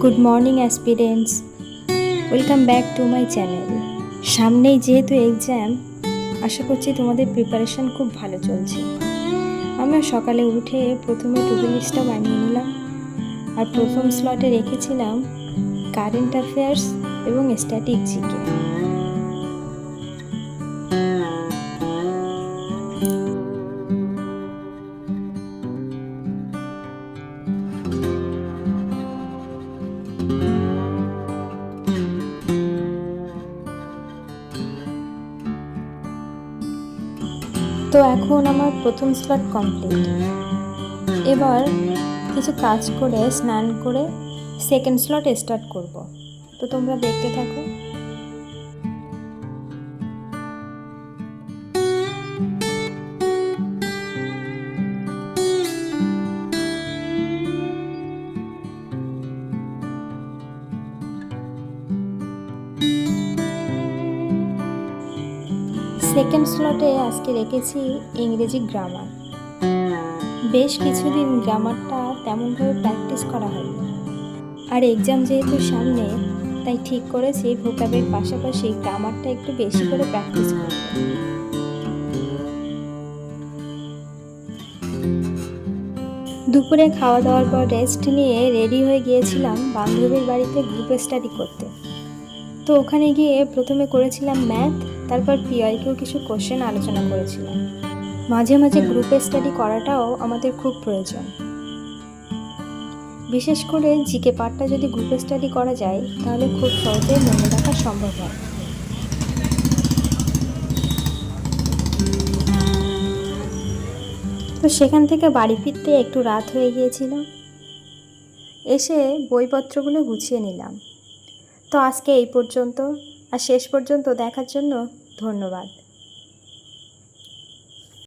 Good morning aspirants, welcome back to my channel. সামনেই যেহেতু exam, আশা করছি তোমাদের প্রিপারেশন খুব ভালো চলছে। আমরা সকালে উঠে প্রথমে টু ডু লিস্টটা বানিয়ে নিলাম, আর প্রথম স্লটে রেখেছিলাম কারেন্ট অ্যাফেয়ার্স এবং স্ট্যাটিক জিকে। তো এখন আমার প্রথম স্লট কমপ্লিট। এবার কিছু কাজ করে স্নান করে সেকেন্ড স্লট স্টার্ট করব। তো তোমরা দেখতে থাকো। সেকেন্ড স্লটে আজকে রেখেছি ইংরেজি গ্রামার। বেশ কিছুদিন গ্রামারটা তেমনভাবে প্র্যাকটিস করা হয়নি, আর এক্সাম যেহেতু সামনে, তাই ঠিক করেছি ভোকাবের পাশাপাশি গ্রামারটা একটু বেশি করে প্র্যাকটিস করব। দুপুরে খাওয়া দাওয়ার পর রেস্ট নিয়ে রেডি হয়ে গিয়েছিলাম বান্ধবীর বাড়িতে গ্রুপ স্টাডি করতে। তো ওখানে গিয়ে প্রথমে করেছিলাম ম্যাথ, তারপর পিআইকিউ কিছু কোশ্চেন আলোচনা করেছিলাম। মাঝে মাঝে গ্রুপ স্টাডি করাটাও আমাদের খুব প্রয়োজন, বিশেষ করে জিকে পার্টটা যদি গ্রুপ স্টাডি করা যায় তাহলে খুব সহজেই মনে রাখা সম্ভব হয়। তো সেখান থেকে বাড়ি ফিরতে একটু রাত হয়ে গিয়েছিল। এসে বইপত্রগুলো গুছিয়ে নিলাম। তো আজকে এই পর্যন্ত, আর শেষ পর্যন্ত দেখার জন্য ধন্যবাদ।